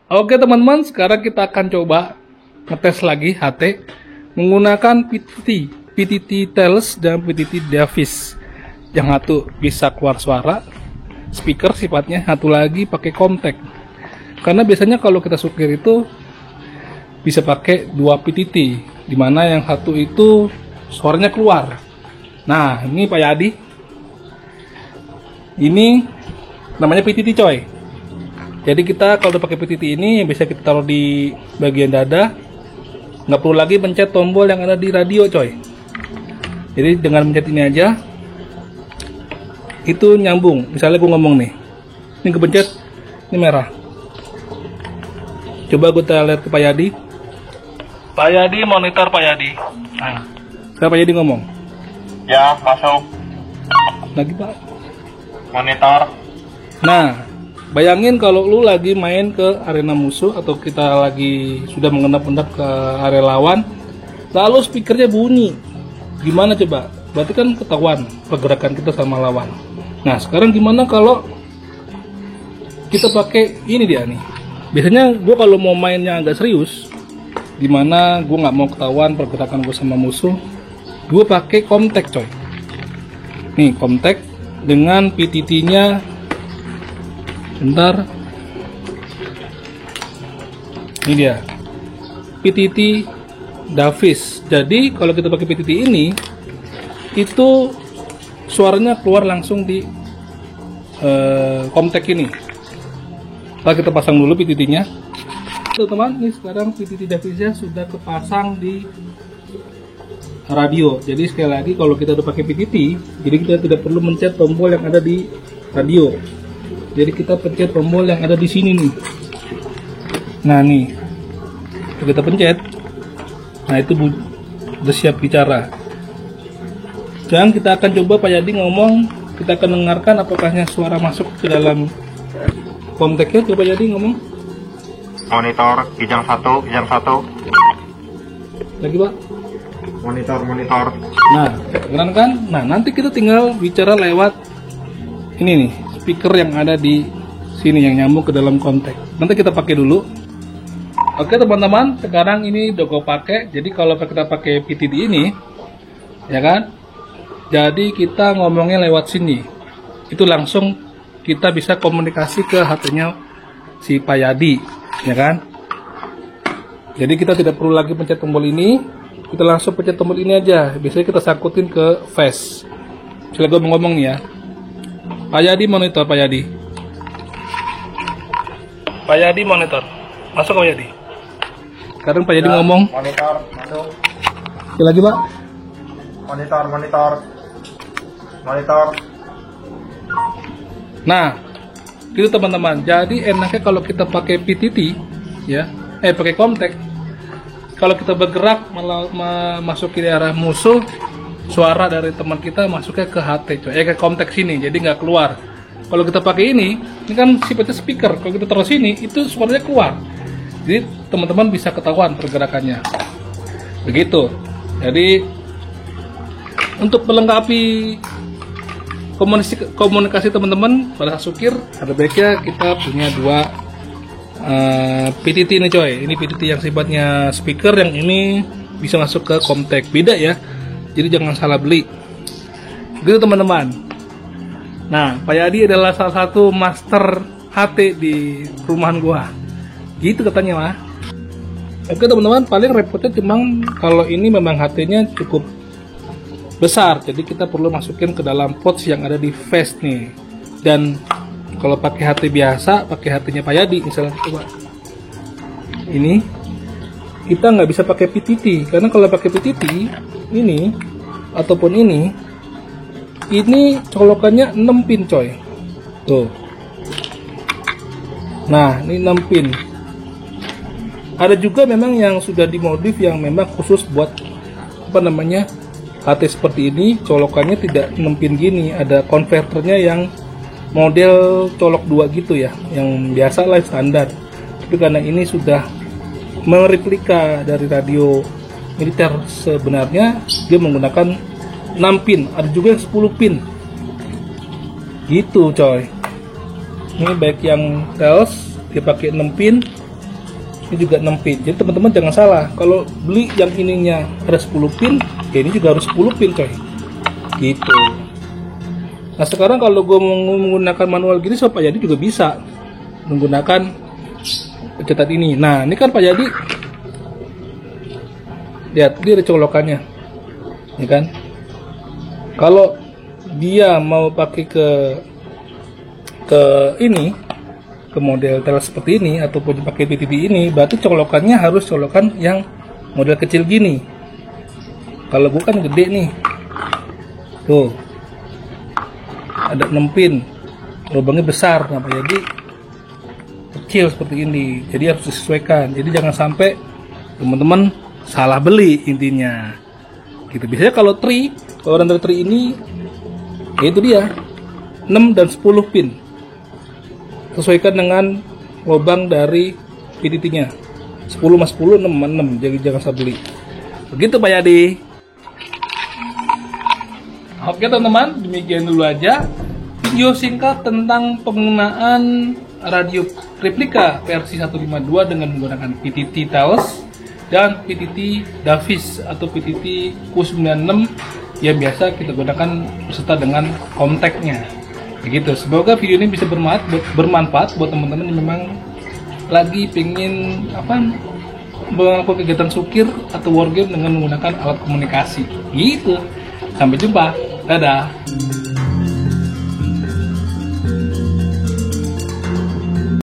Oke teman-teman, sekarang kita akan coba ngetes lagi HT menggunakan PTT Tales dan PTT Davis. Yang satu bisa keluar suara, speaker sifatnya, satu lagi pakai kontak. Karena biasanya kalau kita sukir itu bisa pakai dua PTT, dimana yang satu itu suaranya keluar. Nah, ini Pak Yadi, ini namanya PTT coy. Jadi kita kalau udah pakai PTT ini bisa kita taruh di bagian dada, nggak perlu lagi pencet tombol yang ada di radio coy. Jadi dengan mencet ini aja itu nyambung. Misalnya gue ngomong nih, ini kepencet, ini merah. Coba gue lihat ke Pak Yadi. Pak Yadi, monitor Pak Yadi. Nah, sekarang Pak Yadi ngomong. Ya, masuk. Lagi Pak. Monitor. Nah, bayangin kalau lu lagi main ke arena musuh atau kita lagi sudah mengendap-endap ke area lawan, lalu speakernya bunyi. Gimana coba? Berarti kan ketahuan pergerakan kita sama lawan. Nah, sekarang gimana kalau kita pakai ini dia nih. Biasanya gue kalau mau mainnya agak serius, dimana gue nggak mau ketahuan pergerakan gue sama musuh, gue pakai kontak coy. Nih kontak dengan PTT-nya. Bentar, ini dia PTT Davis. Jadi kalau kita pakai PTT ini, itu suaranya keluar langsung di kontak ini. Kita pasang dulu PTT-nya. Teman-teman, ini sekarang PTT Davisnya sudah kepasang di radio. Jadi sekali lagi kalau kita udah pakai PTT, jadi kita tidak perlu mencet tombol yang ada di radio. Jadi kita pencet tombol yang ada di sini nih. Nah nih, kita pencet. Nah itu udah siap bicara. Dan kita akan coba Pak Yadi ngomong. Kita akan dengarkan apakahnya suara masuk ke dalam kontaknya. Coba Yadi ngomong. Monitor, kijang satu. Lagi Pak. Monitor. Nah, keren kan? Nah nanti kita tinggal bicara lewat ini nih, speaker yang ada di sini yang nyambung ke dalam kontak. Nanti kita pakai dulu. Oke teman-teman, sekarang ini udah gue pakai. Jadi kalau kita pakai PTT ini, ya kan? Jadi kita ngomongnya lewat sini. Itu langsung kita bisa komunikasi ke HT-nya si Pak Yadi, ya kan? Jadi kita tidak perlu lagi pencet tombol ini. Kita langsung pencet tombol ini aja. Biasanya kita sangkutin ke face. Misalnya gue mau ngomong nih ya. Pak Yadi monitor, Pak Yadi. Pak Yadi monitor. Masuk Pak Yadi. Sekarang Pak Yadi ngomong. Monitor, masuk. Sekali lagi Pak. Monitor. Nah, itu teman-teman. Jadi enaknya kalau kita pakai PTT, ya, pakai kontak. Kalau kita bergerak masuk ke arah musuh, suara dari teman kita masuknya ke HT coy, ke kontak sini, jadi nggak keluar. Kalau kita pakai ini kan sifatnya speaker. Kalau kita taruh sini, itu suaranya keluar. Jadi teman-teman bisa ketahuan pergerakannya. Begitu. Jadi untuk melengkapi komunikasi teman-teman pada saat sukir, ada baiknya kita punya dua PTT ini coy. Ini PTT yang sifatnya speaker, yang ini bisa masuk ke kontak. Beda ya. Jadi jangan salah beli. Gitu teman-teman. Nah, Pak Yadi adalah salah satu master HT di rumahan gua. Gitu katanya mah. Oke teman-teman, paling repotnya cuma kalau ini memang HT-nya cukup besar. Jadi kita perlu masukin ke dalam pouch yang ada di face nih. Dan kalau pakai HT biasa, pakai HT-nya Pak Yadi misalnya, coba. Ini kita nggak bisa pakai PTT, karena kalau pakai PTT ini ataupun ini colokannya 6 pin coy. Tuh. Nah, ini 6 pin. Ada juga memang yang sudah dimodif yang memang khusus buat HT seperti ini, colokannya tidak 6 pin gini, ada konverternya yang model colok 2 gitu ya, yang biasa lah standar. Tapi karena ini sudah mereplika dari radio militer sebenarnya, dia menggunakan 6 pin, ada juga yang 10 pin gitu coy. Ini baik yang Tales dia pakai 6 pin ini juga 6 pin. Jadi teman-teman jangan salah, kalau beli yang ininya ada 10 pin, ya ini juga harus 10 pin coy. Gitu. Nah sekarang kalau gue mau menggunakan manual gini, so Pak Yadi juga bisa menggunakan pencetak ini. Nah ini kan Pak Yadi, lihat dia ada colokannya, ya kan? Kalau dia mau pakai ke ini, ke model tel seperti ini ataupun pakai PTT ini, berarti colokannya harus colokan yang model kecil gini. Kalau gue kan gede nih, tuh ada 6 pin, lubangnya besar, nah jadi kecil seperti ini, jadi harus disesuaikan. Jadi jangan sampai teman-teman salah beli intinya. Gitu. Biasanya kalau orang dari tri ini, ya itu dia 6 dan 10 pin. Sesuaikan dengan lubang dari PTT-nya. 10 mas 10, 6 mas 6. Jadi jangan salah beli. Begitu Pak Yadi. Oke teman-teman, demikian dulu aja video singkat tentang penggunaan radio replika versi 152 dengan menggunakan PTT Thales dan PTT Davis atau PTT Q96 yang biasa kita gunakan beserta dengan kontaknya. Begitu. Semoga video ini bisa bermanfaat buat teman-teman yang memang lagi pengen melakukan kegiatan sukir atau wargame dengan menggunakan alat komunikasi. Gitu. Sampai jumpa. Dadah.